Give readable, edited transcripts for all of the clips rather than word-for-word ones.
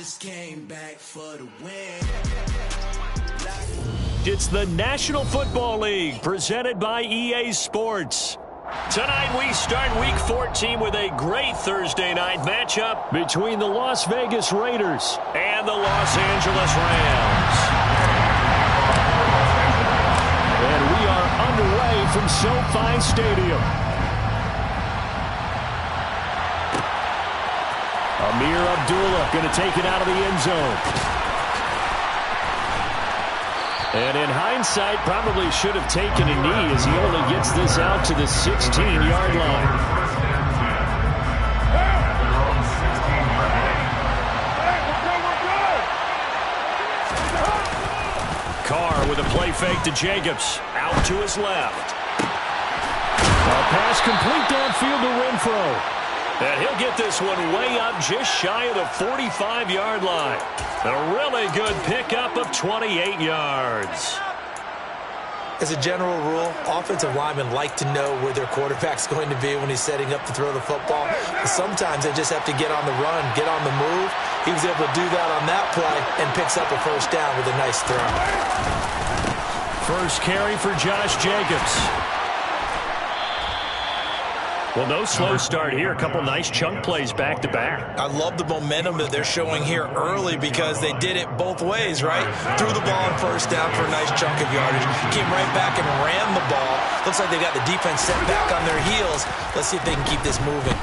just came back for the win. It's the National Football League presented by EA Sports. Tonight we start Week 14 with a great Thursday night matchup between the Las Vegas Raiders and the Los Angeles Rams. And we are underway from SoFi Stadium. Amir Abdullah going to take it out of the end zone. And in hindsight, probably should have taken a knee as he only gets this out to the 16-yard line. Carr with a play fake to Jacobs. Out to his left. A pass complete downfield to Renfro. And he'll get this one way up just shy of the 45-yard line. A really good pickup of 28 yards. As a general rule, offensive linemen like to know where their quarterback's going to be when he's setting up to throw the football. But sometimes they just have to get on the run, get on the move. He was able to do that on that play and picks up a first down with a nice throw. First carry for Josh Jacobs. Well, no slow start here. A couple nice chunk plays back-to-back. I love the momentum that they're showing here early because they did it both ways, right? Threw the ball on first down for a nice chunk of yardage. Came right back and ran the ball. Looks like they got the defense set back on their heels. Let's see if they can keep this moving.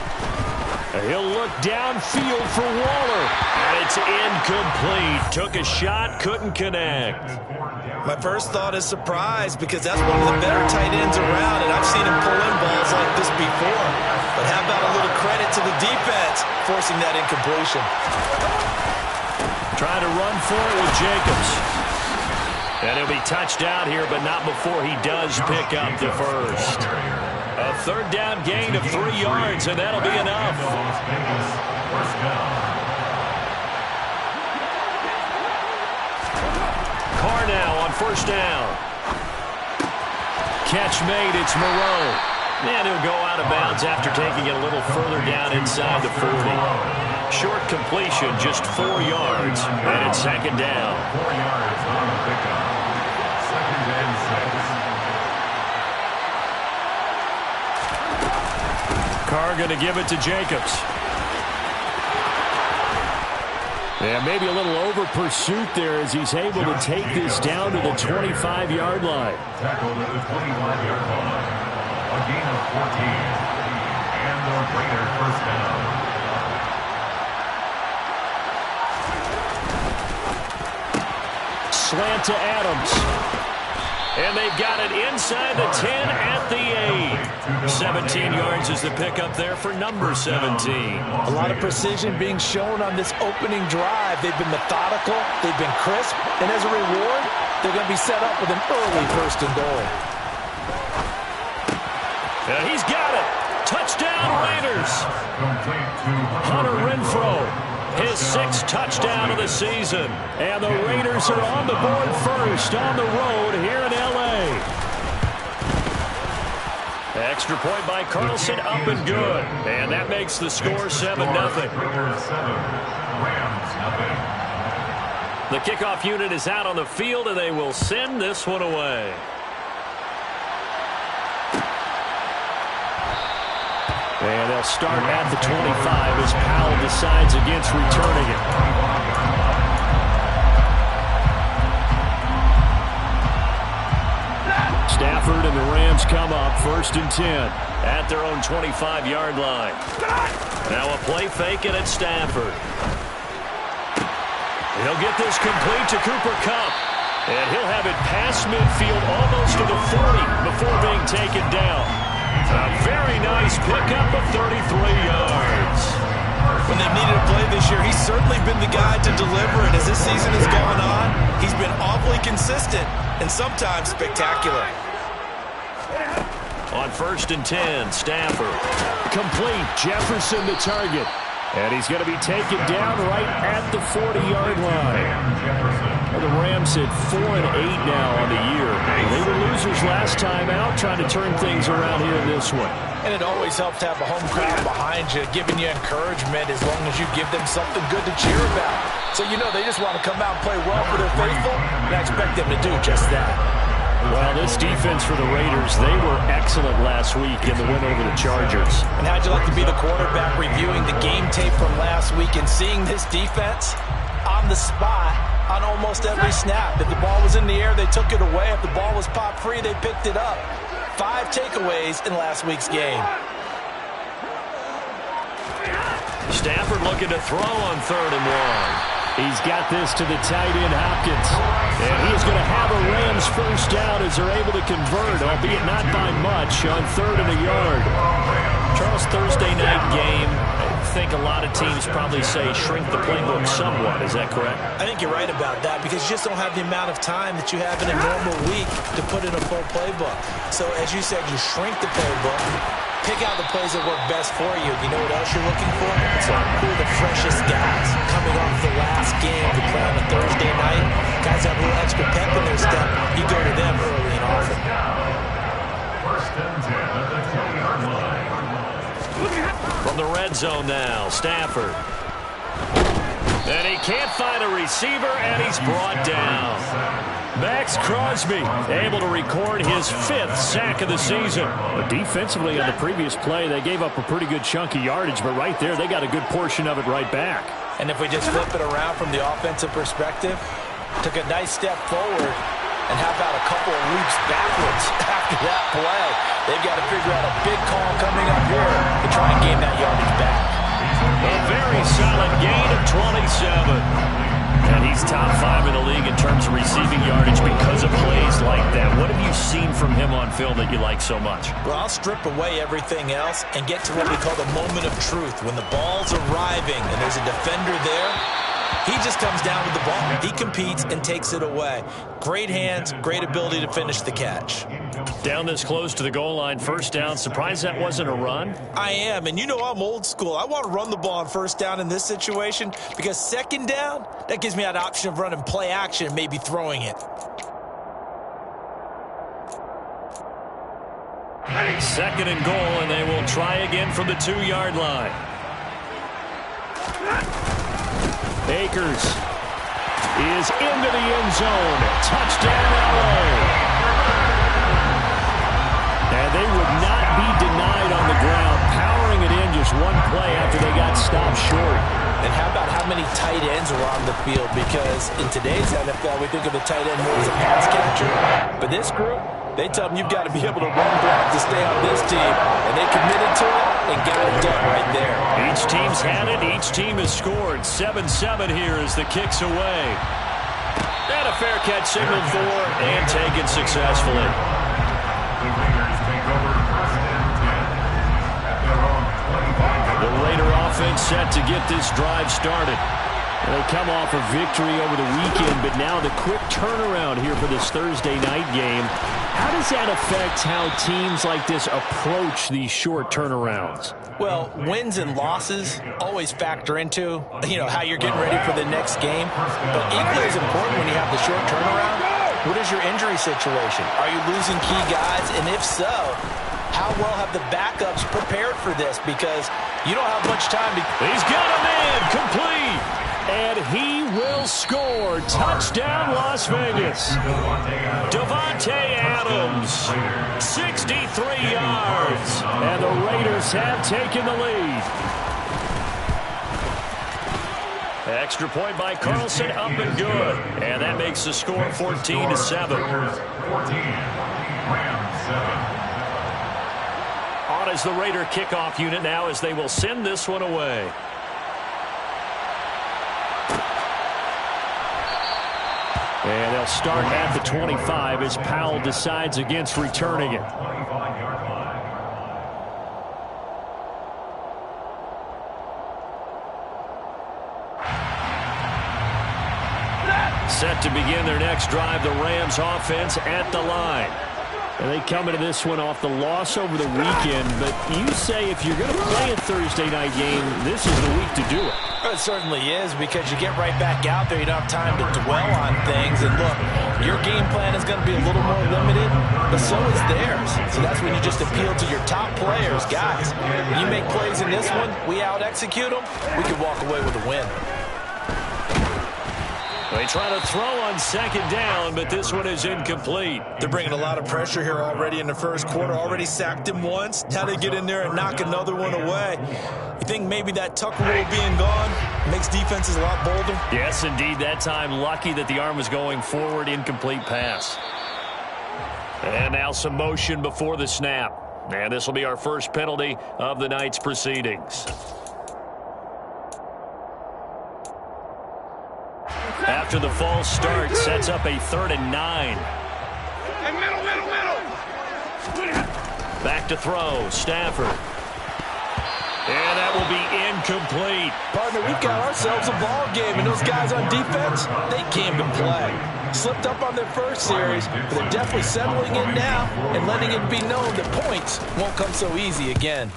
He'll look downfield for Waller. And it's incomplete. Took a shot, couldn't connect. My first thought is surprise because that's one of the better tight ends around, and I've seen him pull in balls like this before. But how about a little credit to the defense forcing that incompletion? Trying to run for it with Jacobs. And he'll be touched out here, but not before he does pick up the first. A third down gain of 3 yards, and that'll be enough. Carr now on first down. Catch made, it's Moreau. And he'll go out of bounds after taking it a little further down inside the 40. Short completion, just 4 yards, and it's second down. 4 yards on the pickup. Second and 6. Carr going to give it to Jacobs. Yeah, maybe a little over pursuit there as he's able to take this down to the 25-yard line. Tackled at the 25-yard line. A gain of 14. And the Raiders first down. Slant to Adams. And they've got it inside the 10 at the 8. 17 yards is the pickup there for number 17. A lot of precision being shown on this opening drive. They've been methodical, they've been crisp, and as a reward, they're going to be set up with an early first and goal. And he's got it. Touchdown Raiders. Hunter Renfro. His 6th touchdown of the season. And the Raiders are on the board first on the road here in L.A. Extra point by Carlson, up and good. And that makes the score 7-0. The kickoff unit is out on the field, and they will send this one away. And they'll start at the 25 as Powell decides against returning it. Stafford and the Rams come up 1st and 10 at their own 25-yard line. Now a play fake and it's Stafford. He'll get this complete to Cooper Kupp. And he'll have it past midfield almost to the 40 before being taken down. A very nice pickup of 33 yards. When they've needed a play this year, he's certainly been the guy to deliver it. As this season has gone on, he's been awfully consistent and sometimes spectacular. On 1st and 10, Stafford. Complete, Jefferson the target. And he's going to be taken down right at the 40-yard line. Well, the Rams at 4-8 now on the year. They were losers last time out, trying to turn things around here in this one. And it always helps to have a home crowd behind you, giving you encouragement as long as you give them something good to cheer about. So you know they just want to come out and play well for their faithful, and I expect them to do just that. Well, this defense for the Raiders, they were excellent last week in the win over the Chargers. And how'd you like to be the quarterback reviewing the game tape from last week and seeing this defense on the spot on almost every snap? If the ball was in the air, they took it away. If the ball was popped free, they picked it up. 5 takeaways in last week's game. Stafford looking to throw on 3rd and 1. He's got this to the tight end, Hopkins. And he's going to have a Rams first down as they're able to convert, albeit not by much, on 3rd and a yard. Charles, Thursday night game, I think a lot of teams probably say shrink the playbook somewhat. Is that correct? I think you're right about that because you just don't have the amount of time that you have in a normal week to put in a full playbook. So as you said, you shrink the playbook, pick out the plays that work best for you. You know what else you're looking for? So who are the freshest guys coming off the last game to play on a Thursday night? Guys have a little extra pep in their step. You go to them early and often. 1st and 10 at the 20-yard line. From the red zone now, Stafford. And he can't find a receiver, and he's brought down. Max Crosby able to record his 5th sack of the season. But defensively on the previous play, they gave up a pretty good chunk of yardage, but right there, they got a good portion of it right back. And if we just flip it around from the offensive perspective, took a nice step forward, and how about a couple of leaps backwards after that play? They've got to figure out a big call coming up here to try and gain that yardage back. A very solid gain of 27. And he's top 5 in the league in terms of receiving yardage because of plays like that. What have you seen from him on film that you like so much? Well, I'll strip away everything else and get to what we call the moment of truth. When the ball's arriving and there's a defender there, he just comes down with the ball. He competes and takes it away. Great hands, great ability to finish the catch. Down this close to the goal line, 1st down. Surprised that wasn't a run? I am, and you know I'm old school. I want to run the ball on 1st down in this situation because 2nd down, that gives me that option of running play action and maybe throwing it. 2nd and goal, and they will try again from the 2-yard line. Akers is into the end zone. Touchdown, LA. And they would not be denied on the ground, powering it in just one play after they got stopped short. And how about how many tight ends were on the field? Because in today's NFL, we think of the tight end more as a pass catcher. But this group, they tell them you've got to be able to run block to stay on this team. And they committed to it and got it done right there. Each team's had it. Each team has scored. 7-7 here as the kick's away. And a fair catch signaled for and taken successfully. The Raiders take over 1st and 10 at their own 25. The Raider offense set to get this drive started. They come off a victory over the weekend, but now the quick turnaround here for this Thursday night game. How does that affect how teams like this approach these short turnarounds? Well, wins and losses always factor into, how you're getting ready for the next game. But equally as important when you have the short turnaround, what is your injury situation? Are you losing key guys? And if so, how well have the backups prepared for this? Because you don't have much time to... He's got a man complete. And he will score. Touchdown, Las Vegas. Davante Adams, 63 yards. And the Raiders have taken the lead. Extra point by Carlson, up and good. And that makes the score 14-7. 14, Rams 7. On as the Raider kickoff unit now as they will send this one away. And they'll start at the 25 as Powell decides against returning it. Set to begin their next drive, the Rams offense at the line. And they come into this one off the loss over the weekend, but you say if you're going to play a Thursday night game, this is the week to do it. It certainly is, because you get right back out there. You don't have time to dwell on things. And look, your game plan is going to be a little more limited, but so is theirs. So that's when you just appeal to your top players. Guys, you make plays in this one, we out-execute them, we can walk away with a win. They try to throw on second down, but this one is incomplete. They're bringing a lot of pressure here already in the first quarter. Already sacked him once. Now they get in there and knock another one away. You think maybe that Tucker rule being gone makes defenses a lot bolder? Yes, indeed. That time, lucky that the arm was going forward. Incomplete pass. And now some motion before the snap. And this will be our first penalty of the night's proceedings. After the false start, sets up a 3rd and 9. Back to throw, Stafford. And that will be incomplete. Partner, we've got ourselves a ball game, and those guys on defense, they came to play. Slipped up on their first series, but they're definitely settling in now and letting it be known that points won't come so easy again.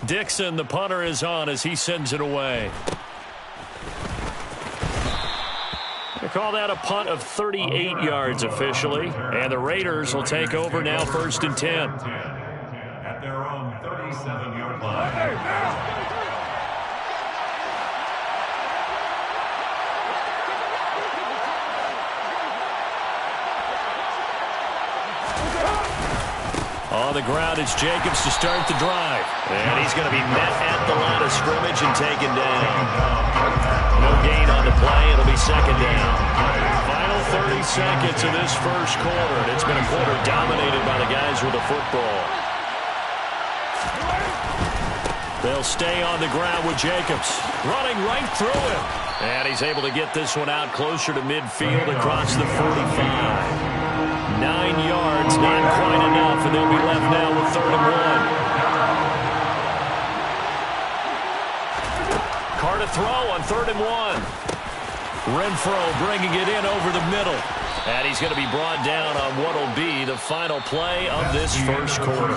Dixon, the punter, is on as he sends it away. They call that a punt of 38 yards officially, and the Raiders will take over now 1st and 10. At their own 37-yard line. On the ground, it's Jacobs to start the drive. And he's going to be met at the line of scrimmage and taken down. No gain on the play. It'll be 2nd down. Final 30 seconds of this first quarter. And it's been a quarter dominated by the guys with the football. They'll stay on the ground with Jacobs. Running right through him. And he's able to get this one out closer to midfield across the 45. 9 yards, not quite enough, and they'll be left now with 3rd and 1. Carr to throw on 3rd and 1. Renfro bringing it in over the middle. And he's going to be brought down on what will be the final play of this first quarter.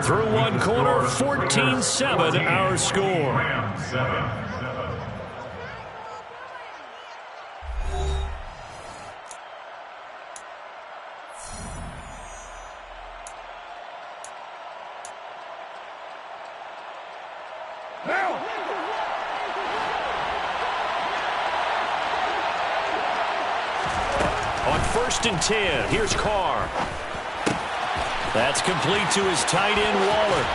Through one quarter, 14-7 our score. On 1st and 10, here's Carr. That's complete to his tight end, Waller.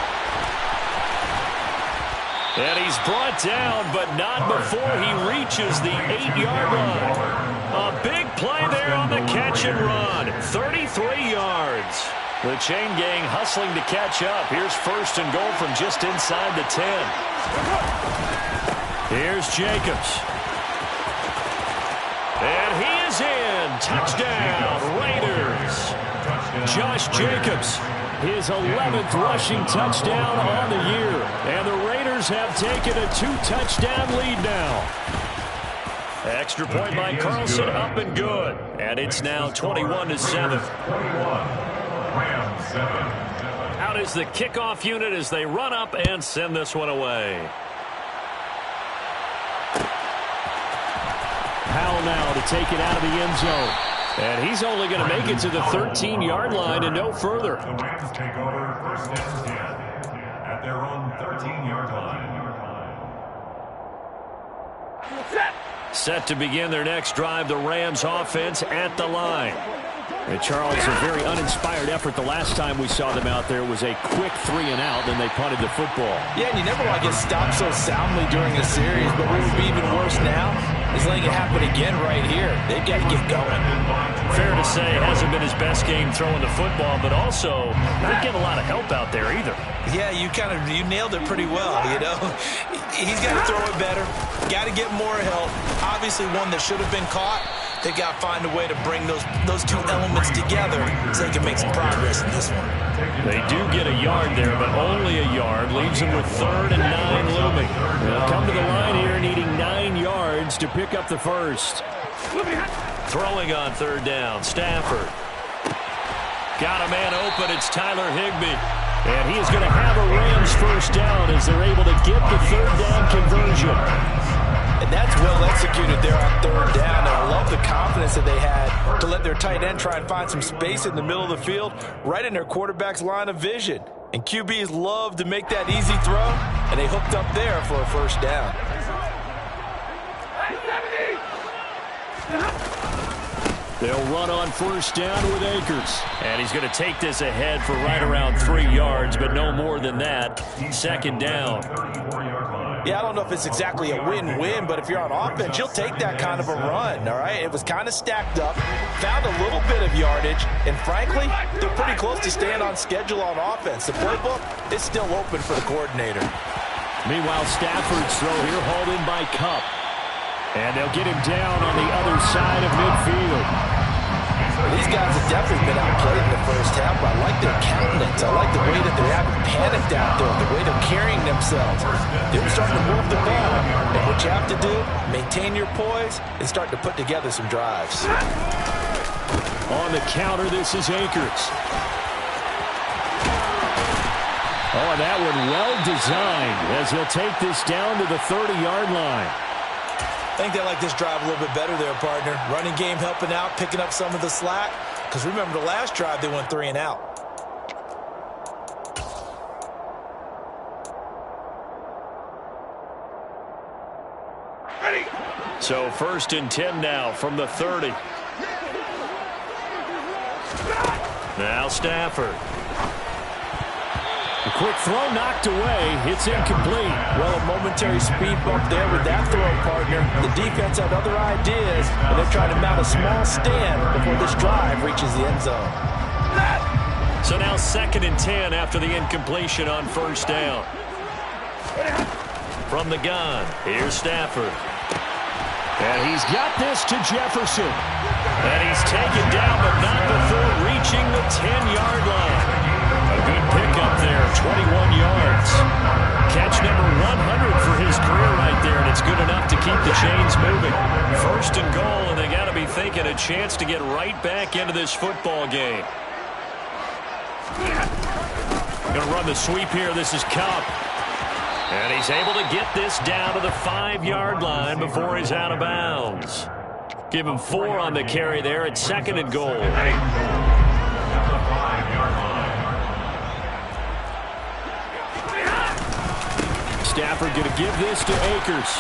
And he's brought down, but not before he reaches the 8-yard line. A big play there on the catch and run. 33 yards. The chain gang hustling to catch up. Here's 1st and goal from just inside the 10. Here's Jacobs. And he is in. Touchdown, Raiders. Josh Jacobs, his 11th rushing touchdown on the year. And the Raiders have taken a 2-touchdown lead now. Extra point by Carlson, up and good. And it's now 21-7. Out is the kickoff unit as they run up and send this one away. Powell now to take it out of the end zone. And he's only going to make it to the 13-yard line and no further. The Rams take over 1st and 10 at their own 13-yard line. Set to begin their next drive, the Rams offense at the line. And Charles, a very uninspired effort the last time we saw them out there was a quick 3-and-out, then they punted the football. Yeah, and you never want to get stopped so soundly during a series, but what would be even worse now is letting it happen again right here. They've got to get going. Fair to say, it hasn't been his best game throwing the football, but also not getting a lot of help out there either. Yeah, you nailed it pretty well, you know. He's got to throw it better, got to get more help. Obviously one that should have been caught. They've got to find a way to bring those two elements together so they can make some progress in this one. They do get a yard there, but only a yard. Leaves them with 3rd and 9 looming. They'll come to the line here needing 9 yards to pick up the first. Throwing on 3rd down, Stafford. Got a man open. It's Tyler Higbee. And he is going to have a Rams first down as they're able to get the third down conversion. And that's well executed there on third down. And I love the confidence that they had to let their tight end try and find some space in the middle of the field, right in their quarterback's line of vision. And QBs love to make that easy throw, and they hooked up there for a first down. They'll run on first down with Akers. And he's going to take this ahead for right around 3 yards, but no more than that. Second down. Yeah, I don't know if it's exactly a win-win, but if you're on offense, you'll take that kind of a run, all right? It was kind of stacked up, found a little bit of yardage, and frankly, they're pretty close to staying on schedule on offense. The playbook is still open for the coordinator. Meanwhile, Stafford's throw here hauled in by Kupp. And they'll get him down on the other side of midfield. These guys have definitely been outplayed in the first half, but I like their countenance. I like the way that they haven't panicked out there, the way they're carrying themselves. They're starting to move the ball. And what you have to do, maintain your poise and start to put together some drives. On the counter, this is Akers. Oh, and that one well designed as he'll take this down to the 30-yard line. I think they like this drive a little bit better there, partner. Running game helping out, picking up some of the slack. Because remember, the last drive, they went 3 and out. Ready. So 1st and 10 now from the 30. Now Stafford. A quick throw knocked away. It's incomplete. Well, a momentary speed bump there with that throw, partner. The defense had other ideas, and they're trying to mount a small stand before this drive reaches the end zone. So now 2nd and 10 after the incompletion on first down. From the gun, here's Stafford. And he's got this to Jefferson. And he's taken down, but not before reaching the 10-yard line. A good pickup there, 21 yards. Catch number 100 for his career right there, and it's good enough to keep the chains moving. 1st and goal, and they got to be thinking a chance to get right back into this football game. Going to run the sweep here. This is Kupp. And he's able to get this down to the 5-yard line before he's out of bounds. Give him 4 on the carry there at 2nd and goal. Stafford going to give this to Akers.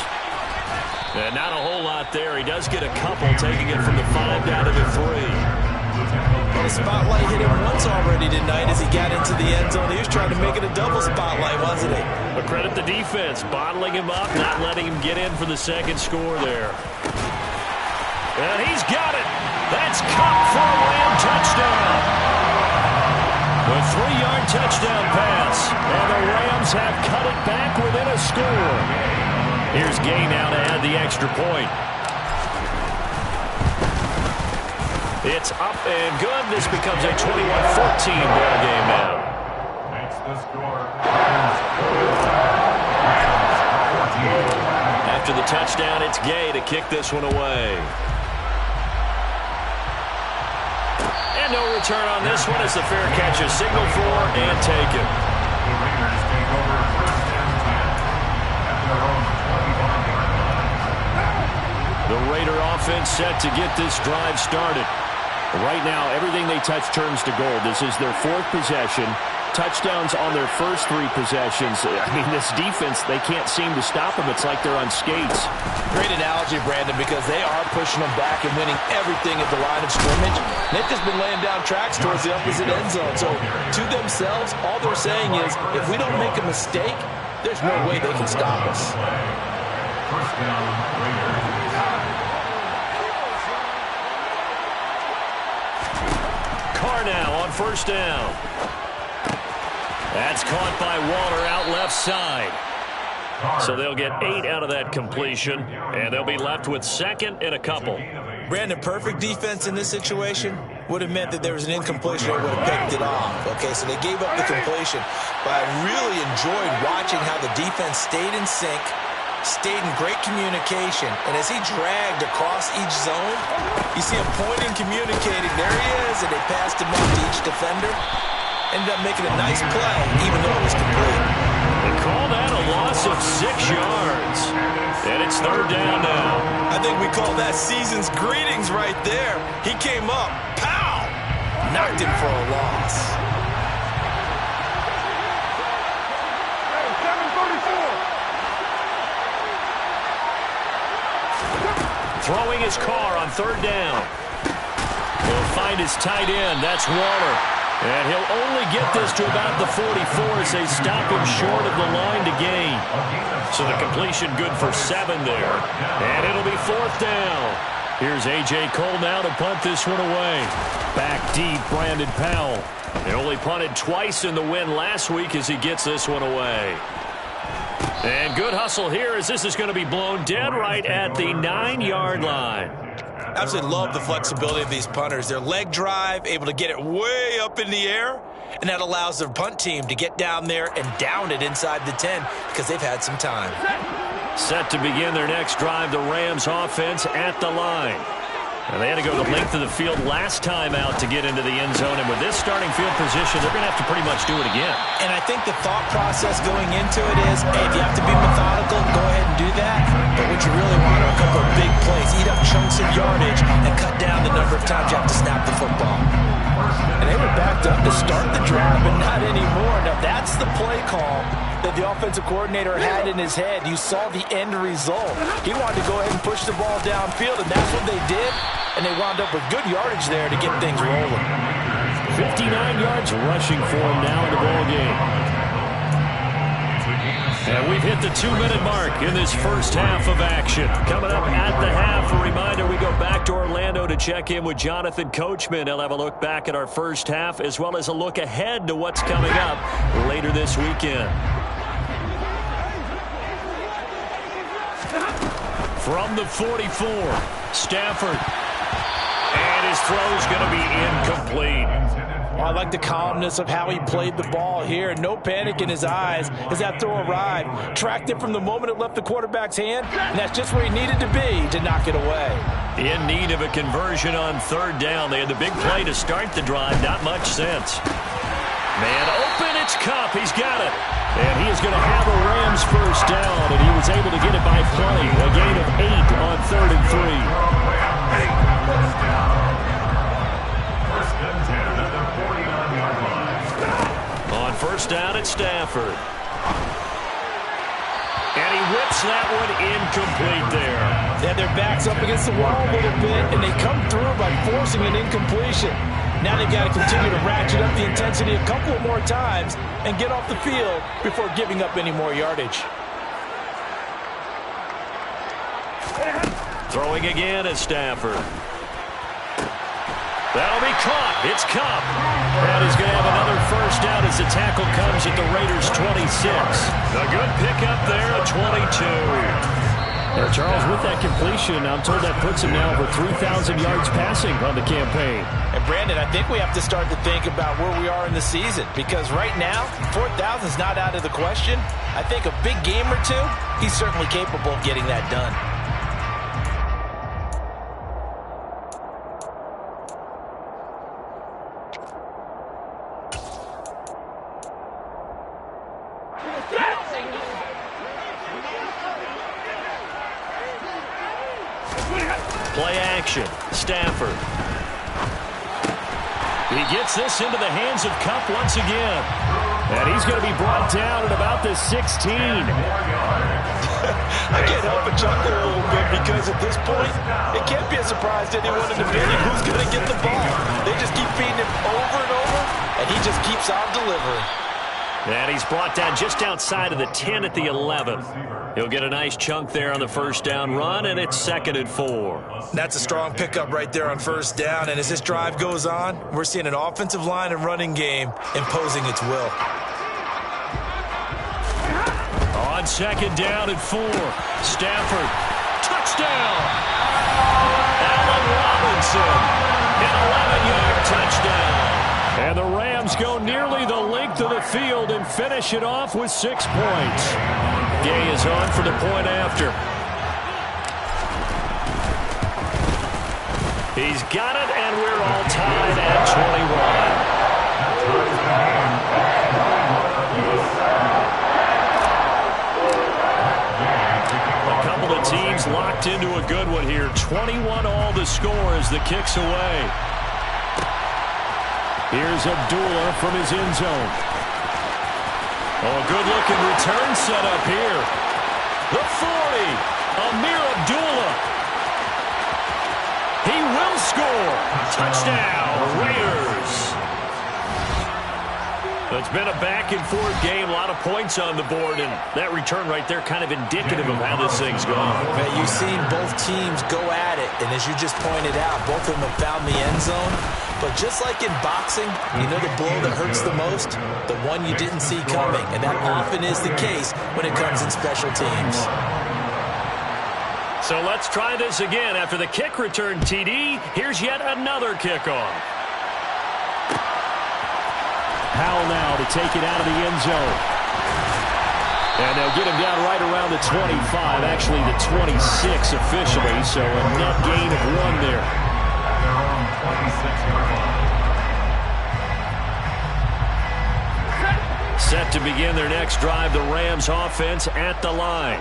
And not a whole lot there. He does get a couple, taking it from the 5 down to the 3. Well, the spotlight hit him once already tonight as he got into the end zone. He was trying to make it a double spotlight, wasn't he? But credit the defense, bottling him up, not letting him get in for the 2nd score there. And he's got it. That's Kupp for a Ram touchdown. The 3-yard touchdown pass, and the Rams have cut it back within a score. Here's Gay now to add the extra point. It's up and good. This becomes a 21-14 ball game now. Makes the score. After the touchdown, it's Gay to kick this one away. And no return on this one as the fair catch is signaled for and taken. The Raiders take over 1st and 10 at their own 21. The Raider offense set to get this drive started. Right now, everything they touch turns to gold. This is their 4th possession. Touchdowns on their first 3 possessions. I mean, this defense, they can't seem to stop them. It's like they're on skates. Great analogy, Brandon, because they are pushing them back and winning everything at the line of scrimmage. They've just been laying down tracks towards the opposite end zone. So, to themselves, all they're saying is, if we don't make a mistake, there's no way they can stop us. First down, Raiders. Carr now on first down. That's caught by Waller out left side. So they'll get 8 out of that completion, and they'll be left with 2nd and a couple. Brandon, perfect defense in this situation would have meant that there was an incompletion that would have picked it off. Okay, so they gave up the completion. But I really enjoyed watching how the defense stayed in sync, stayed in great communication, and as he dragged across each zone, you see him pointing, communicating. There he is, and they passed him off to each defender. Ended up making a nice play, even though it was complete. They call that a loss of 6 yards. And it's third down now. I think we call that season's greetings right there. He came up, pow! Knocked him for a loss. Throwing his car on third down. He'll find his tight end. That's Waller. And he'll only get this to about the 44 as they stop him short of the line to gain. So the completion good for 7 there. And it'll be fourth down. Here's A.J. Cole now to punt this one away. Back deep, Brandon Powell. They only punted twice in the win last week as he gets this one away. And good hustle here as this is going to be blown dead right at the 9-yard line. Absolutely love the flexibility of these punters. Their leg drive, able to get it way up in the air, and that allows their punt team to get down there and down it inside the 10 because they've had some time. Set to begin their next drive, the Rams offense at the line. And they had to go the length of the field last time out to get into the end zone. And with this starting field position, they're going to have to pretty much do it again. And I think the thought process going into it is, hey, if you have to be methodical, go ahead and do that. But what you really want are a couple of big plays. Eat up chunks of yardage and cut down the number of times you have to snap the football. And they were backed up to start the drive, but not anymore. Now, that's the play call that the offensive coordinator had in his head. You saw the end result. He wanted to go ahead and push the ball downfield, and that's what they did. And they wound up with good yardage there to get things rolling. 59 yards rushing for him now in the ball game. And we've hit the 2-minute mark in this first half of action. Coming up at the half, a reminder, we go back to Orlando to check in with Jonathan Coachman. He'll have a look back at our first half as well as a look ahead to what's coming up later this weekend. From the 44, Stafford. And his throw's going to be incomplete. Well, I like the calmness of how he played the ball here. No panic in his eyes as that throw arrived. Tracked it from the moment it left the quarterback's hand, and that's just where he needed to be to knock it away. In need of a conversion on third down. They had the big play to start the drive. Not much sense. Man open, it's Kupp. He's got it. And he is going to have a Rams first down, and he was able to get it by play. A gain of 8 on 3rd and 3. On first down at Stafford. And he whips that one incomplete there. They had their backs up against the wall a little bit, and they come through by forcing an incompletion. Now they've got to continue to ratchet up the intensity a couple more times and get off the field before giving up any more yardage. Throwing again at Stafford. That'll be caught. It's Kupp. And he's going to have another first down as the tackle comes at the Raiders' 26. A good pickup there at 22. Now, Charles, with that completion, I'm told that puts him now over 3,000 yards passing on the campaign. And, Brandon, I think we have to start to think about where we are in the season because right now, 4,000 is not out of the question. I think a big game or two, he's certainly capable of getting that done. Play action. Stafford. He gets this into the hands of Kupp once again. And he's going to be brought down at about the 16. I can't help but chuckle a little bit because at this point, it can't be a surprise to anyone in the building who's going to get the ball. They just keep feeding him over and over, and he just keeps on delivering. And he's brought down just outside of the 10 at the 11. He'll get a nice chunk there on the first down run, and it's 2nd and 4. That's a strong pickup right there on first down, and as this drive goes on, we're seeing an offensive line and running game imposing its will. On 2nd down and 4, Stafford, touchdown! Allen Robinson, an 11-yard touchdown. And the Rams Rams go nearly the length of the field and finish it off with 6 points. Gay is on for the point after. He's got it, and we're all tied at 21. A couple of teams locked into a good one here. 21 all the score as the kick's away. Here's Abdullah from his end zone. Oh, a good-looking return set up here. The 40, Amir Abdullah. He will score. Touchdown, Raiders. It's been a back-and-forth game, a lot of points on the board, and that return right there kind of indicative of how this thing's going. Man, you've seen both teams go at it, and as you just pointed out, both of them have found the end zone. But just like in boxing, you know the blow that hurts the most? The one you didn't see coming, and that often is the case when it comes in special teams. So let's try this again. After the kick return TD, here's yet another kickoff. Powell now to take it out of the end zone. And they'll get him down right around the 25, actually the 26 officially, so a net gain of 1 there. At their own 26-yard line. Set to begin their next drive, the Rams offense at the line.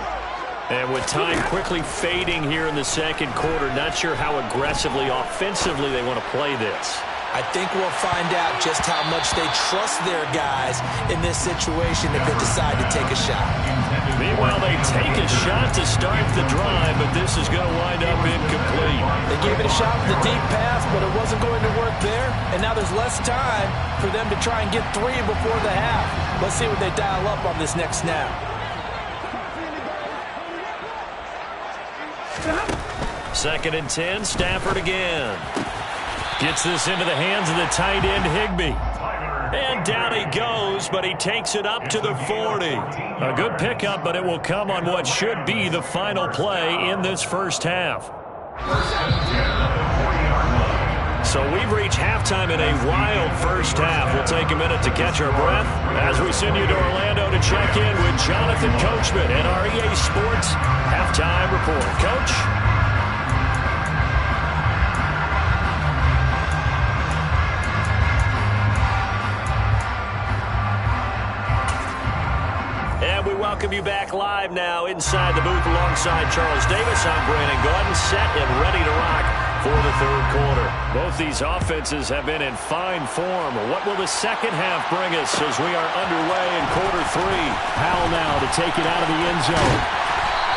And with time quickly fading here in the second quarter, not sure how aggressively, offensively they want to play this. I think we'll find out just how much they trust their guys in this situation if they decide to take a shot. Meanwhile, they take a shot to start the drive, but this is going to wind up incomplete. They gave it a shot with a deep pass, but it wasn't going to work there. And now there's less time for them to try and get 3 before the half. Let's see what they dial up on this next snap. Second and 10, Stafford again. Gets this into the hands of the tight end, Higbee. And down he goes, but he takes it up to the 40. A good pickup, but it will come on what should be the final play in this first half. So we've reached halftime in a wild first half. We'll take a minute to catch our breath as we send you to Orlando to check in with Jonathan Coachman and our EA Sports Halftime Report. Coach? And we welcome you back live now inside the booth alongside Charles Davis. I'm Brandon Gordon, set and ready to rock for the third quarter. Both these offenses have been in fine form. What will the second half bring us as we are underway in quarter 3? Powell now to take it out of the end zone.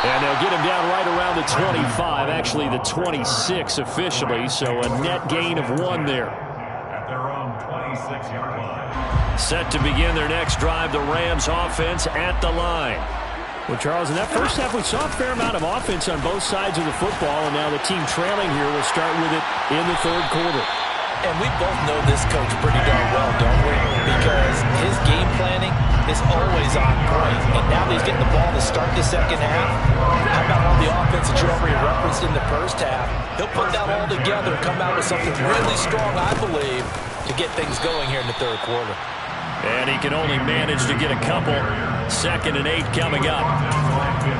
And they'll get him down right around the 25, actually the 26 officially, so a net gain of 1 there. At their own 26-yard line. Set to begin their next drive, the Rams offense at the line. Well, Charles, in that first half, we saw a fair amount of offense on both sides of the football, and now the team trailing here will start with it in the third quarter. And we both know this coach pretty darn well, don't we? Because his game planning is always on point. And now that he's getting the ball to start the second half, how about all the offense that you already referenced in the first half? He'll put that all together and come out with something really strong, I believe, to get things going here in the third quarter. And he can only manage to get a couple. 2nd and 8 coming up.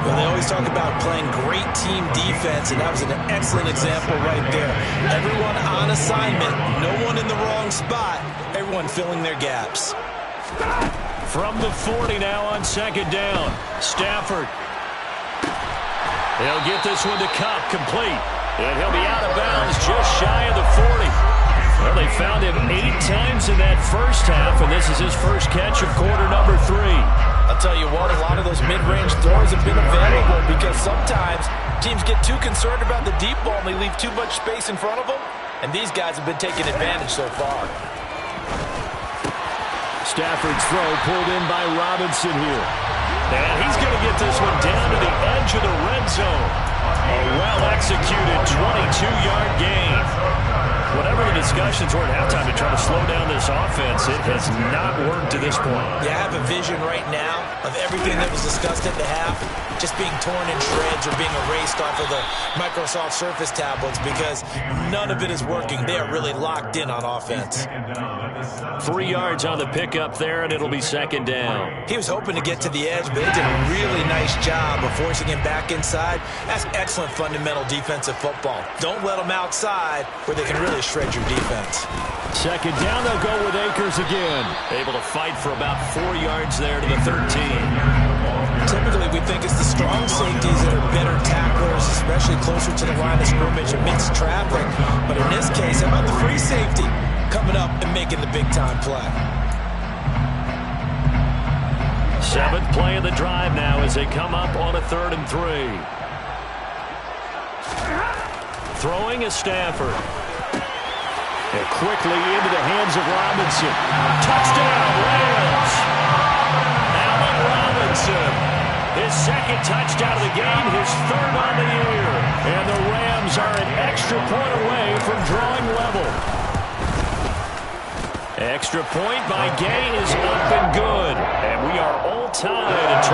Well, they always talk about playing great team defense, and that was an excellent example right there. Everyone on assignment, no one in the wrong spot, everyone filling their gaps. From the 40 now on 2nd down. Stafford. He'll get this one to Cup, complete. And he'll be out of bounds just shy of the 40. Well, they found him 8 times in that first half, and this is his first catch of quarter number 3. I'll tell you what, a lot of those mid-range throws have been available because sometimes teams get too concerned about the deep ball and they leave too much space in front of them, and these guys have been taking advantage so far. Stafford's throw pulled in by Robinson here. And he's going to get this one down to the edge of the red zone. A well-executed 22-yard gain. Whatever the discussions were at halftime to try to slow down this offense. It has not worked to this point. Yeah, I have a vision right now of everything that was discussed at the half just being torn in shreds or being erased off of the Microsoft Surface tablets because none of it is working. They are really locked in on offense. 3 yards on the pickup there, and it'll be second down. He was hoping to get to the edge, but they did a really nice job of forcing him back inside. That's excellent fundamental defensive football. Don't let them outside where they can really shred your defense. Second down, they'll go with Akers again. Able to fight for about 4 yards there to the 13. Typically, we think it's the strong safeties that are better tacklers, especially closer to the line of scrimmage amidst traffic. But in this case, how about the free safety coming up and making the big-time play? 7th play of the drive now as they come up on a 3rd and 3. Throwing is Stafford. And quickly into the hands of Robinson. Touchdown, Rams! Allen Robinson. His second touchdown of the game, his 3rd on the year. And the Rams are an extra point away from drawing level. Extra point by Gay is up and good. And we are all tied at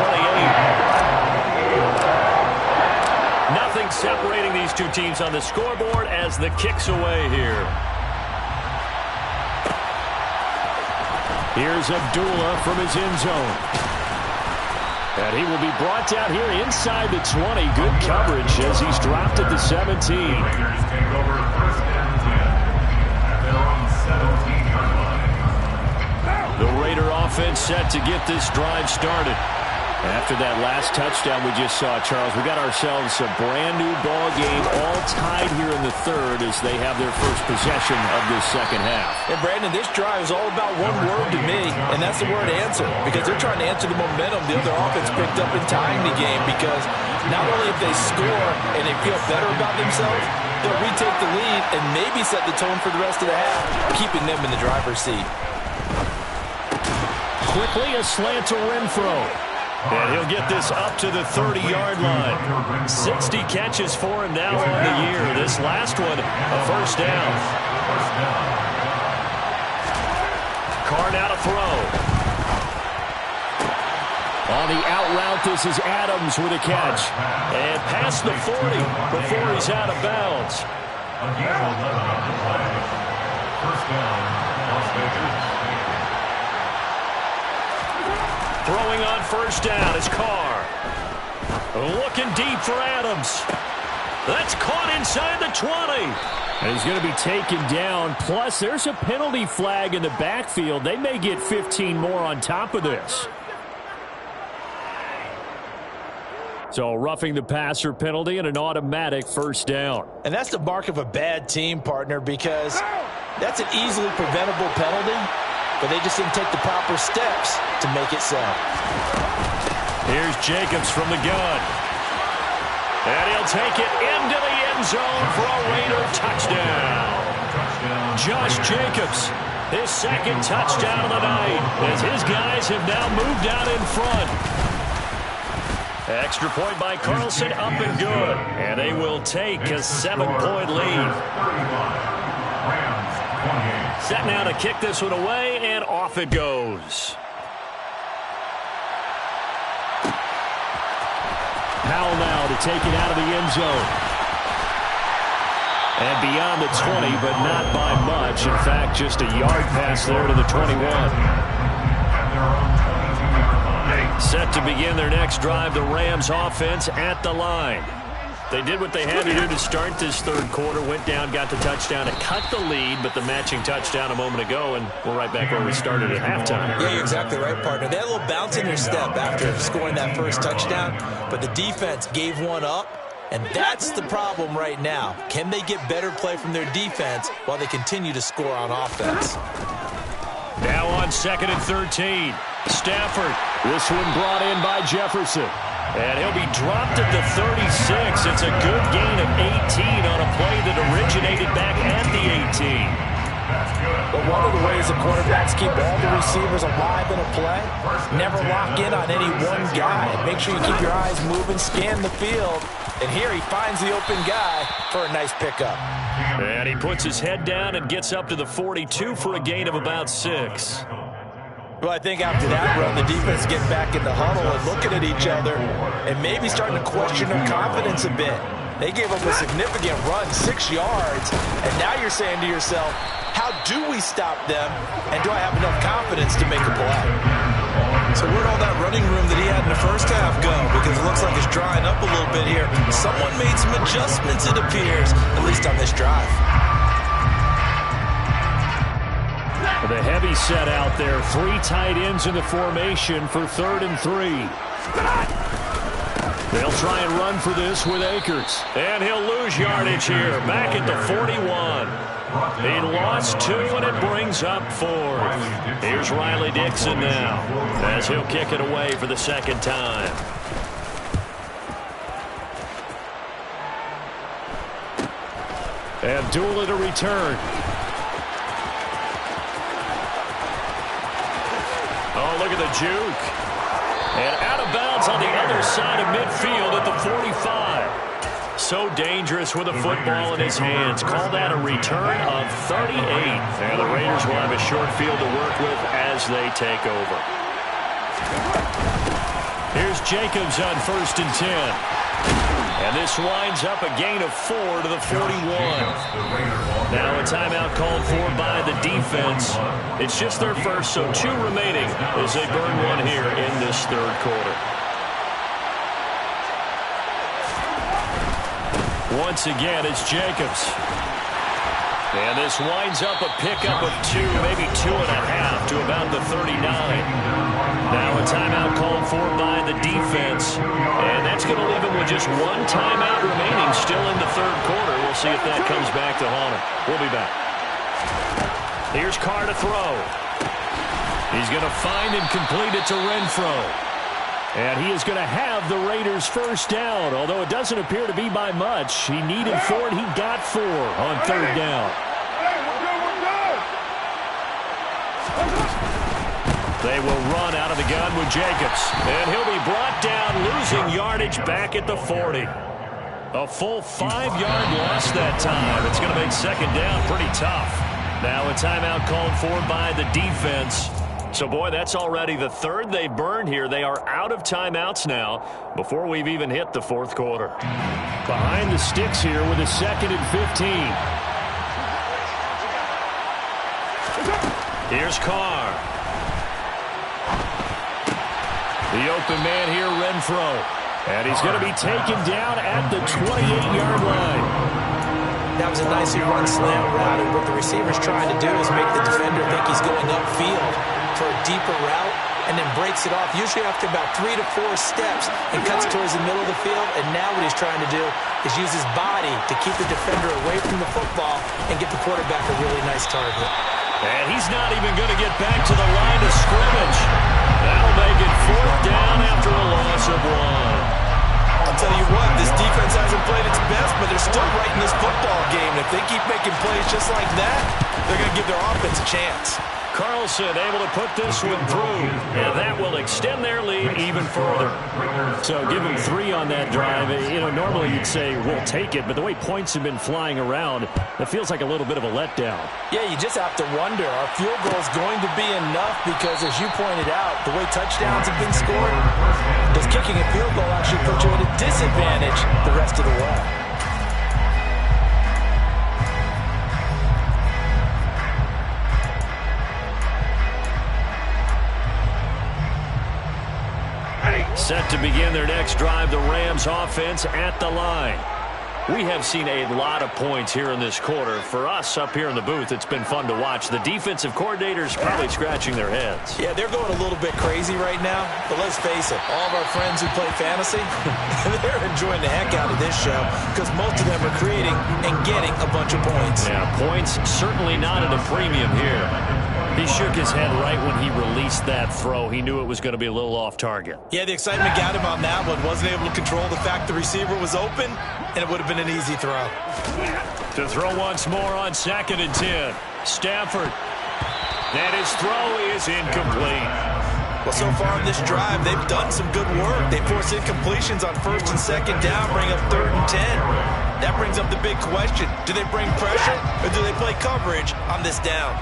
28. Nothing separating these two teams on the scoreboard as the kick's away here. Here's Abdullah from his end zone. And he will be brought down here inside the 20. Good coverage as he's dropped at the 17. Raiders take over 1st and 10 at their own 17-yard line. The Raider offense set to get this drive started. After that last touchdown we just saw, Charles, we got ourselves a brand-new ball game, all tied here in the 3rd as they have their first possession of this second half. And, Brandon, this drive is all about one word to me, and that's the word answer, because they're trying to answer the momentum the other offense picked up in tying the game, because not only if they score and they feel better about themselves, they'll retake the lead and maybe set the tone for the rest of the half, keeping them in the driver's seat. Quickly a slant to Renfro. And he'll get this up to the 30-yard line. 60 catches for him now on the year. This last one, a first down. Carr now to throw. On the out route, this is Adams with a catch. And past the 40 before he's out of bounds. A gain of 11 on the play. First down, Las Vegas. Throwing on first down is Carr. Looking deep for Adams. That's caught inside the 20. And he's going to be taken down. Plus, there's a penalty flag in the backfield. They may get 15 more on top of this. So roughing the passer penalty and an automatic first down. And that's the mark of a bad team, partner, because that's an easily preventable penalty, but they just didn't take the proper steps to make it so. Here's Jacobs from the gun. And he'll take it into the end zone for a Raider touchdown. Josh Jacobs, his second touchdown of the night, as his guys have now moved out in front. Extra point by Carlson, up and good. And they will take a 7-point lead. Set now to kick this one away, and off it goes. Powell now to take it out of the end zone. And beyond the 20, but not by much. In fact, just a yard pass there to the 21. Set to begin their next drive, the Rams offense at the line. They did what they had to do to start this third quarter, went down, got the touchdown, and cut the lead, but the matching touchdown a moment ago, and we're right back where we started at halftime. Yeah, you're exactly right, partner. They had a little bounce in their step after scoring that first touchdown, but the defense gave one up, and that's the problem right now. Can they get better play from their defense while they continue to score on offense? Now on 2nd and 13. Stafford. This one brought in by Jefferson. And he'll be dropped at the 36. It's a good gain of 18 on a play that originated back at the 18. But one of the ways the quarterbacks keep all the receivers alive in a play, never lock in on any one guy. Make sure you keep your eyes moving, scan the field. And here he finds the open guy for a nice pickup. And he puts his head down and gets up to the 42 for a gain of about 6. Well, I think after that run, the defense getting back in the huddle and looking at each other and maybe starting to question their confidence a bit. They gave up a significant run, 6 yards, and now you're saying to yourself, how do we stop them, and do I have enough confidence to make a play? So where'd all that running room that he had in the first half go? Because it looks like it's drying up a little bit here. Someone made some adjustments, it appears, at least on this drive. The heavy set out there. 3 tight ends in the formation for 3rd and 3. They'll try and run for this with Akers. And he'll lose yardage here. Back at the 41. He lost 2, and it brings up 4th. Here's Riley Dixon now as he'll kick it away for the 2nd time. Abdullah to return. Oh, look at the juke. And out of bounds on the other side of midfield at the 45. So dangerous with a football in his hands. Call that a return of 38. And the Raiders will have a short field to work with as they take over. Here's Jacobs on 1st and 10. And this winds up a gain of 4 to the 41. Now a timeout called for by the defense. It's just their first, so 2 remaining as they burn 1 here in this 3rd quarter. Once again, it's Jacobs. And this winds up a pickup of 2, maybe 2.5 to about the 39. Now a timeout called for by the defense. And that's going to leave him with just 1 timeout remaining still in the 3rd quarter. We'll see if that comes back to haunt him. We'll be back. Here's Carr to throw. He's going to find and complete it to Renfro. And he is going to have the Raiders' first down, although it doesn't appear to be by much. He needed 4, and he got 4 on 3rd down. They will run out of the gun with Jacobs. And he'll be brought down, losing yardage back at the 40. A full 5-yard loss that time. It's going to make 2nd down pretty tough. Now a timeout called for by the defense. So, boy, that's already the 3rd they burned here. They are out of timeouts now before we've even hit the 4th quarter. Behind the sticks here with a 2nd and 15. Here's Carr. The open man here, Renfro. And he's going to be taken down at the 28-yard line. That was a nicely run slant route, and what the receiver's trying to do is make the defender think he's going upfield for a deeper route, and then breaks it off, usually after about 3 to 4 steps, and cuts towards the middle of the field. And now what he's trying to do is use his body to keep the defender away from the football and get the quarterback a really nice target. And he's not even going to get back to the line of scrimmage. That'll make it 4th down after a loss of 1. I'll tell you what, this defense hasn't played its best, but they're still right in this football game. If they keep making plays just like that, they're going to give their offense a chance. Carlson able to put this one through, and that will extend their lead even further. So give them 3 on that drive. You know, normally you'd say we'll take it, but the way points have been flying around, it feels like a little bit of a letdown. Yeah, you just have to wonder, are field goals going to be enough? Because as you pointed out, the way touchdowns have been scored, does kicking a field goal actually put you at a disadvantage the rest of the way? Set to begin their next drive, the Rams offense at the line. We have seen a lot of points here in this quarter. For us up here in the booth, it's been fun to watch. The defensive coordinators probably scratching their heads. Yeah, they're going a little bit crazy right now. But let's face it, all of our friends who play fantasy, they're enjoying the heck out of this show because most of them are creating and getting a bunch of points. Yeah, points certainly not at a premium here. He shook his head right when he released that throw. He knew it was going to be a little off target. Yeah, the excitement got him on that one. Wasn't able to control the fact the receiver was open, and it would have been an easy throw. To throw once more on 2nd and 10. Stafford. And his throw is incomplete. Well, so far in this drive, they've done some good work. They force incompletions on 1st and 2nd down, bring up 3rd and 10. That brings up the big question. Do they bring pressure or do they play coverage on this down?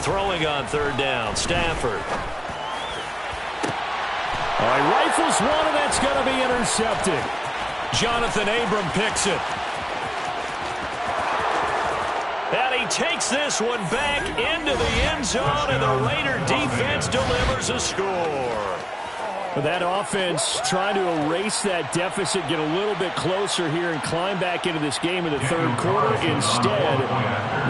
Throwing on 3rd down, Stafford. All right, rifles one, and that's going to be intercepted. Jonathan Abram picks it. And he takes this one back into the end zone, and the Raider defense delivers a score. That offense trying to erase that deficit, get a little bit closer here, and climb back into this game in the 3rd quarter. Instead,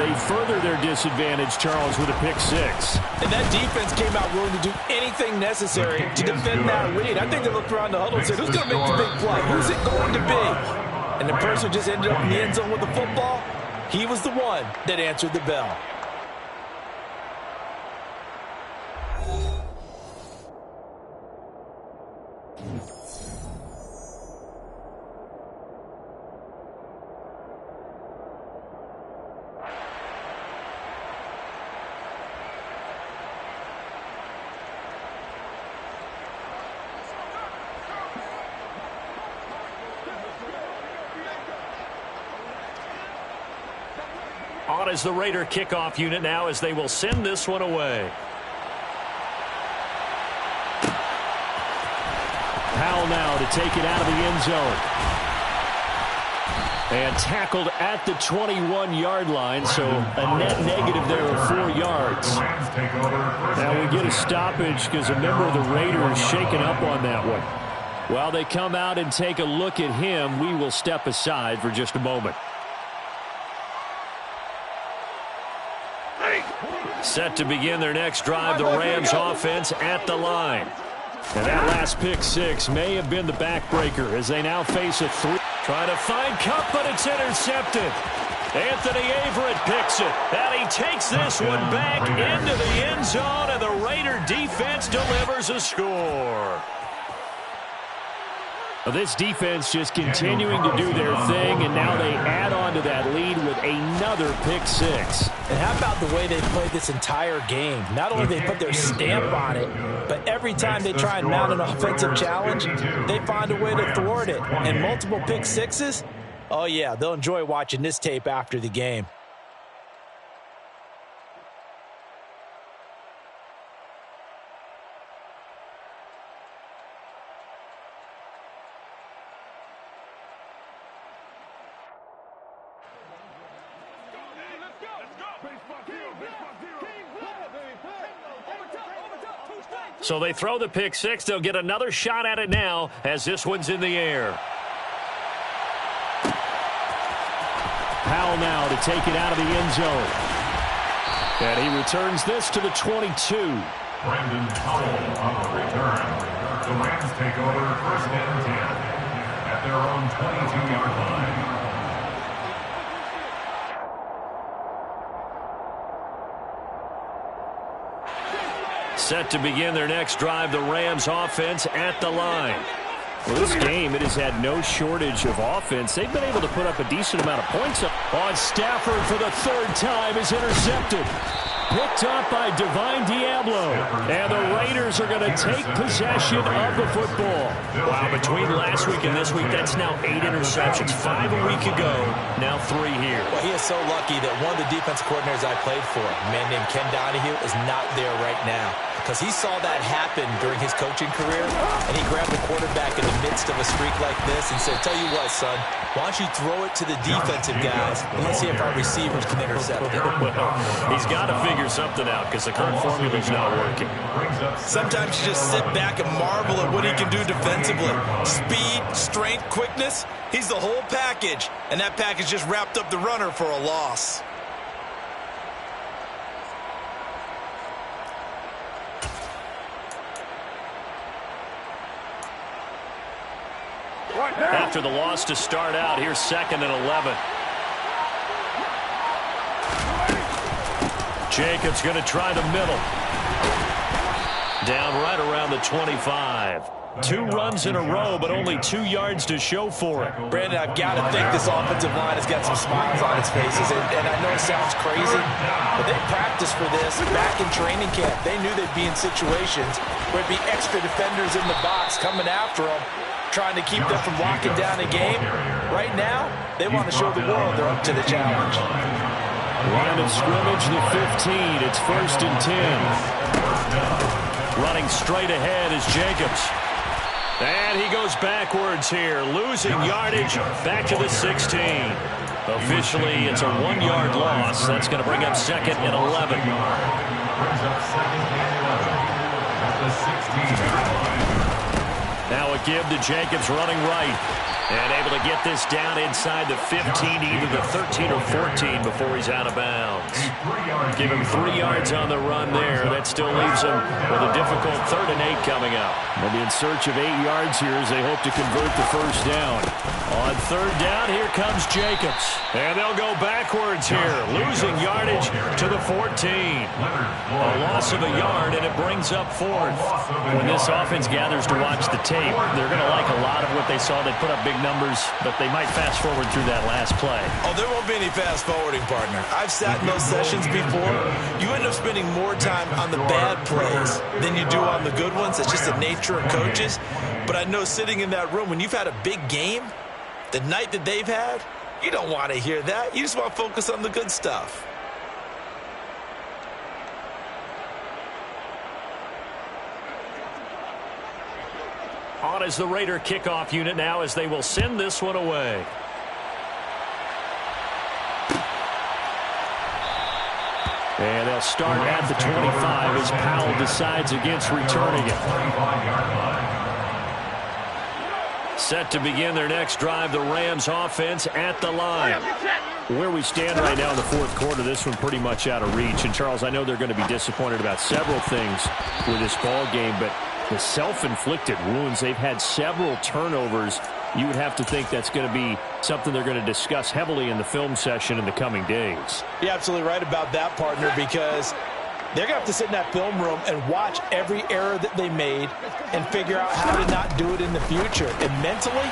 they further their disadvantage, Charles, with a pick 6. And that defense came out willing to do anything necessary to defend that lead. I think they looked around the huddle and said, who's going to make the big play? Who's it going to be? And the person who just ended up in the end zone with the football, he was the one that answered the bell. On is the Raider kickoff unit now as they will send this one away. Powell now to take it out of the end zone. And tackled at the 21-yard line, so a net negative there of 4 yards. Now we get a stoppage because a member of the Raiders shaken up on that one. While they come out and take a look at him, we will step aside for just a moment. Set to begin their next drive, the Rams offense at the line. And that last pick 6 may have been the backbreaker as they now face a 3. Trying to find Cup, but it's intercepted. Anthony Averett picks it, and he takes this one back into the end zone, and the Raider defense delivers a score. This defense just continuing to do their thing, and now they add on to that lead with another pick 6. And how about the way they played this entire game? Not only they put their stamp on it, but every time they try and mount an offensive challenge, they find a way to thwart it. And multiple pick 6s, oh yeah, they'll enjoy watching this tape after the game. So they throw the pick 6. They'll get another shot at it now as this one's in the air. Powell now to take it out of the end zone. And he returns this to the 22. Brandon Powell on the return. The Rams take over 1st and 10 at their own 22-yard line. Set to begin their next drive, the Rams offense at the line. Well, this game, it has had no shortage of offense. They've been able to put up a decent amount of points. On Stafford for the 3rd time is intercepted. Picked up by Divine Diablo. And the Raiders are going to take possession of the football. Wow, between last week and this week, that's now 8 interceptions. 5 a week ago, now 3 here. Well, he is so lucky that one of the defense coordinators I played for, a man named Ken Donahue, is not there right now. Because he saw that happen during his coaching career, and he grabbed the quarterback in the midst of a streak like this and said, tell you what, son, why don't you throw it to the defensive guys, and let's see if our receivers can intercept it. Well, he's got to figure something out because the current formula's not working. Sometimes you just sit back and marvel at what he can do defensively. Speed, strength, quickness, he's the whole package, and that package just wrapped up the runner for a loss. After the loss to start out, here's 2nd and 11. Jacobs going to try the middle. Down right around the 25. 2 runs in a row, but only 2 yards to show for it. Brandon, I've got to think this offensive line has got some smiles on its faces. And I know it sounds crazy, but they practiced for this back in training camp. They knew they'd be in situations where it'd be extra defenders in the box coming after them, trying to keep them from locking down a game. Right now, they want to show the world they're up to the challenge. Line of scrimmage, the 15. It's 1st and 10. Running straight ahead is Jacobs. And he goes backwards here, losing yardage back to the 16. Officially, it's a 1-yard loss. That's going to bring up 2nd and 11. Now a give to Jacobs running right. And able to get this down inside the 15, either the 13 or 14 before he's out of bounds. Give him 3 yards on the run there. That still leaves him with a difficult 3rd and 8 coming up. They'll be in search of 8 yards here as they hope to convert the 1st down. On 3rd down, here comes Jacobs. And they'll go backwards here, losing yardage to the 14. A loss of a yard, and it brings up 4th. When this offense gathers to watch the tape, they're going to like a lot of what they saw. They put up big numbers, but they might fast forward through that last play. Oh, there won't be any fast forwarding, partner. I've sat in those sessions before. You end up spending more time on the bad plays than you do on the good ones. It's just the nature of coaches. But I know sitting in that room, when you've had a big game, the night that they've had, you don't want to hear that. You just want to focus on the good stuff. On is the Raider kickoff unit now as they will send this one away. And they'll start at the 25 as Powell decides against returning it. Set to begin their next drive, the Rams offense at the line. Where we stand right now in the 4th quarter, this one pretty much out of reach. And, Charles, I know they're going to be disappointed about several things with this ball game, but the self-inflicted wounds, they've had several turnovers. You would have to think that's going to be something they're going to discuss heavily in the film session in the coming days. You're absolutely right about that, partner, because they're going to have to sit in that film room and watch every error that they made and figure out how to not do it in the future. And mentally,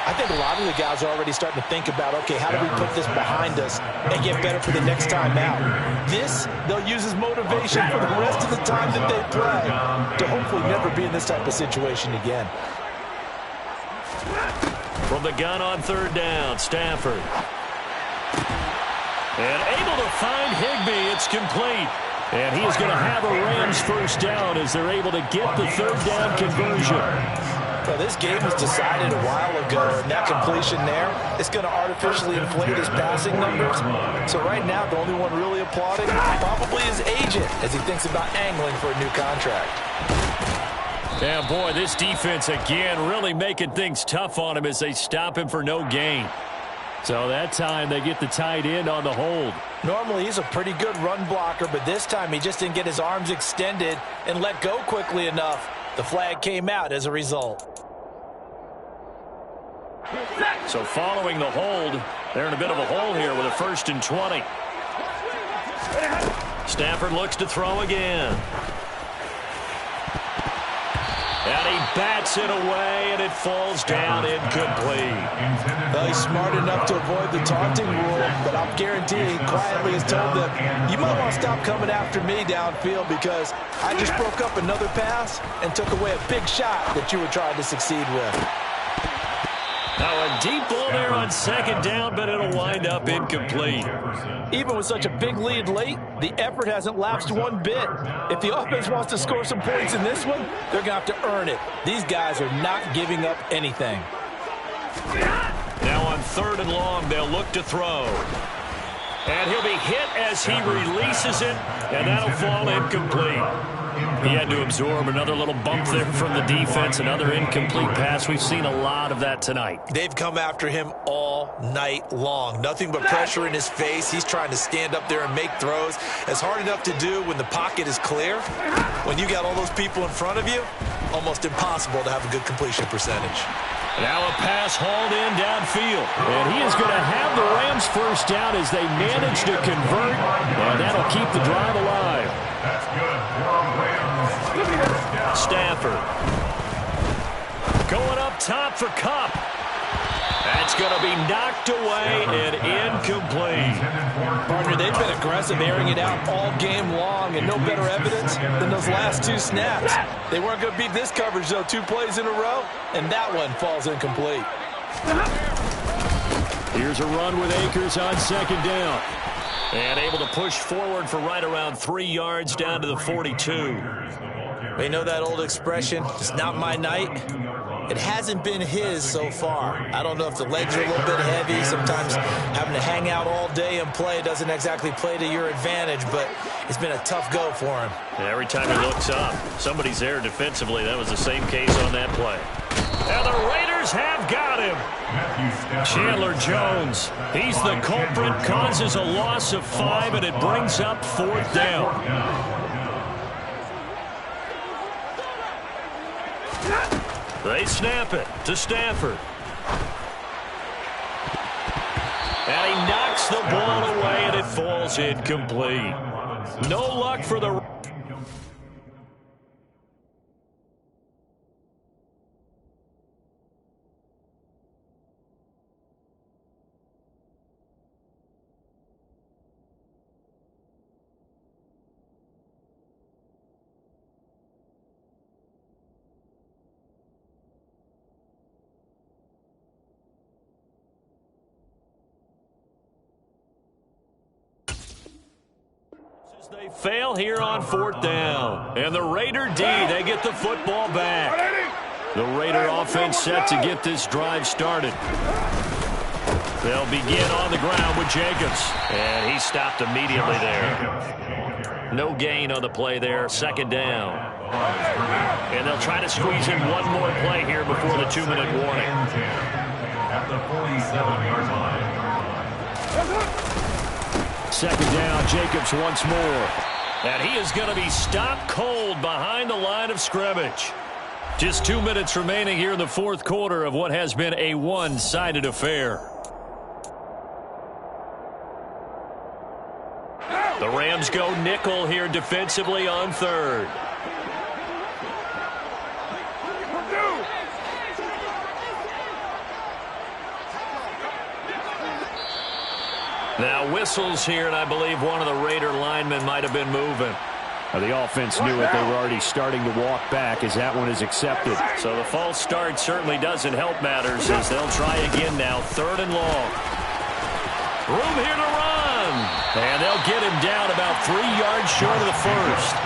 I think a lot of the guys are already starting to think about, okay, how do we put this behind us and get better for the next time out? This, they'll use as motivation for the rest of the time that they play to hopefully never be in this type of situation again. From the gun on 3rd down, Stafford. And able to find Higbee. It's complete. And he is going to have a Rams 1st down as they're able to get the 3rd down conversion. Well, this game was decided a while ago, and that completion there is going to artificially inflate his passing numbers. So right now, the only one really applauding probably his agent as he thinks about angling for a new contract. Yeah, boy, this defense again really making things tough on him as they stop him for no gain. So that time they get the tight end on the hold. Normally he's a pretty good run blocker, but this time he just didn't get his arms extended and let go quickly enough. The flag came out as a result. So following the hold, they're in a bit of a hole here with a 1st and 20. Stafford looks to throw again. And he bats it away, and it falls down incomplete. Well, he's smart enough to avoid the taunting rule, but I'll guarantee he quietly has told them, you might want to stop coming after me downfield because I just broke up another pass and took away a big shot that you were trying to succeed with. Now a deep ball there on 2nd down, but it'll wind up incomplete. Even with such a big lead late, the effort hasn't lapsed one bit. If the offense wants to score some points in this one, they're going to have to earn it. These guys are not giving up anything. Now on 3rd and long, they'll look to throw. And he'll be hit as he releases it, and that'll fall incomplete. He had to absorb another little bump there from the defense, another incomplete pass. We've seen a lot of that tonight. They've come after him all night long. Nothing but pressure in his face. He's trying to stand up there and make throws. It's hard enough to do when the pocket is clear. When you got all those people in front of you, almost impossible to have a good completion percentage. Now a pass hauled in downfield. And he is going to have the Rams 1st down as they manage to convert, and that'll keep the drive alive. That's good. Stafford. Going up top for Kupp. That's going to be knocked away and incomplete. Partner, they've been aggressive, airing it out all game long, and no better evidence than those last 2 snaps. They weren't going to beat this coverage, though, 2 plays in a row, and that one falls incomplete. Here's a run with Akers on second down. And able to push forward for right around 3 yards down to the 42. We know that old expression, it's not my night. It hasn't been his so far. I don't know if the legs are a little bit heavy. Sometimes having to hang out all day and play doesn't exactly play to your advantage, but it's been a tough go for him. And every time he looks up, somebody's there defensively. That was the same case on that play. And the Raiders have got him. Chandler Jones, he's the culprit, causes a loss of 5, and it brings up 4th down. They snap it to Stafford. And he knocks the ball away, and it falls incomplete. No luck for the... They fail here on 4th down. And the Raider D, they get the football back. The Raider offense set to get this drive started. They'll begin on the ground with Jacobs. And he stopped immediately there. No gain on the play there. 2nd down. And they'll try to squeeze in one more play here before the 2-minute warning. At the 47-yard line. 2nd down, Jacobs once more. And he is going to be stopped cold behind the line of scrimmage. Just 2 minutes remaining here in the 4th quarter of what has been a one-sided affair. The Rams go nickel here defensively on 3rd. Now whistles here, and I believe one of the Raider linemen might have been moving. The offense knew it. They were already starting to walk back as that one is accepted. So the false start certainly doesn't help matters as they'll try again now. 3rd and long. Room here to run. And they'll get him down about 3 yards short of the 1st.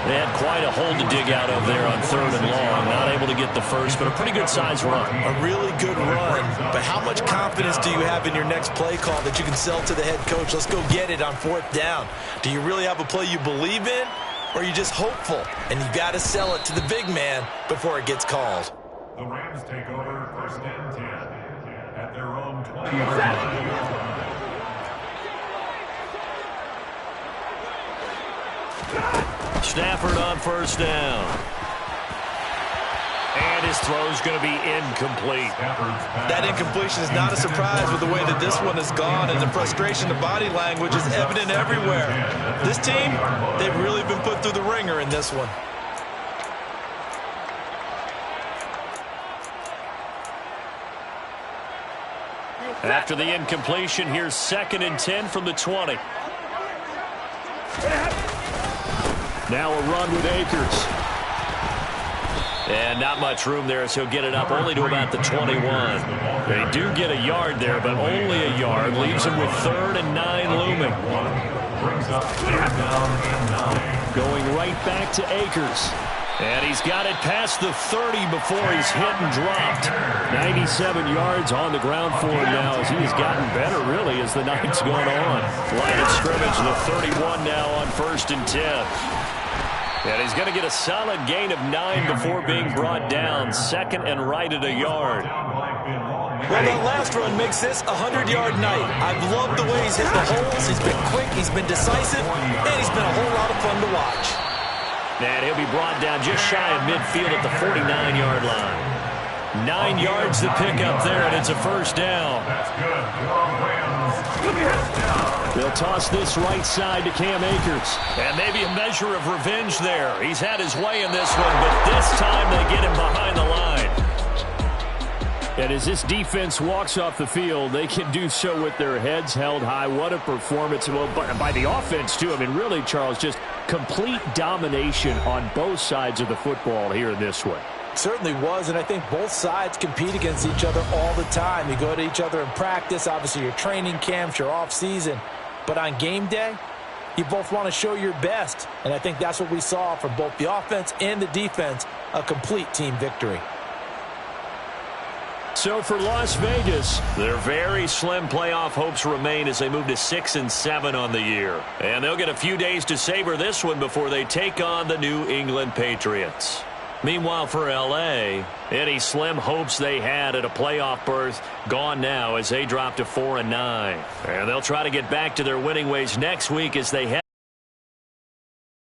They had quite a hole to dig out of there on 3rd and long. Not able to get the 1st, but a pretty good size run. A really good run. But how much confidence do you have in your next play call that you can sell to the head coach? Let's go get it on 4th down. Do you really have a play you believe in, or are you just hopeful? And you got to sell it to the big man before it gets called. The Rams take over 1st and 10 at their own 20-yard line. Stafford on 1st down. And his throw's going to be incomplete. That incompletion is not a surprise with the way that this one has gone, and the frustration, the body language is evident everywhere. This team, they've really been put through the ringer in this one. After the incompletion, here's 2nd and 10 from the 20. Now a run with Akers. And not much room there as he'll get it up only to about the 21. They do get a yard there, but only a yard. Leaves him with 3rd and 9 looming. Going right back to Akers. And he's got it past the 30 before he's hit and dropped. 97 yards on the ground for him now as he has gotten better, really, as the night's gone on. Line of scrimmage, the 31 now on 1st and 10. And he's going to get a solid gain of 9 before being brought down. 2nd and right at a yard. Well, that last run makes this a 100-yard night. I've loved the way he's hit the holes. He's been quick, he's been decisive, and he's been a whole lot of fun to watch. And he'll be brought down just shy of midfield at the 49-yard line. 9 yards to pick up there, and it's a 1st down. They'll toss this right side to Cam Akers. And maybe a measure of revenge there. He's had his way in this one, but this time they get him behind the line. And as this defense walks off the field, they can do so with their heads held high. What a performance. Well, by the offense, too. I mean, really, Charles, just complete domination on both sides of the football here in this one. Certainly was, and I think both sides compete against each other all the time. You go to each other in practice, obviously your training camps, your off-season. But on game day, you both want to show your best. And I think that's what we saw from both the offense and the defense, a complete team victory. So for Las Vegas, their very slim playoff hopes remain as they move to 6-7 on the year. And they'll get a few days to savor this one before they take on the New England Patriots. Meanwhile, for L.A., any slim hopes they had at a playoff berth gone now as they drop to 4-9. And they'll try to get back to their winning ways next week as they head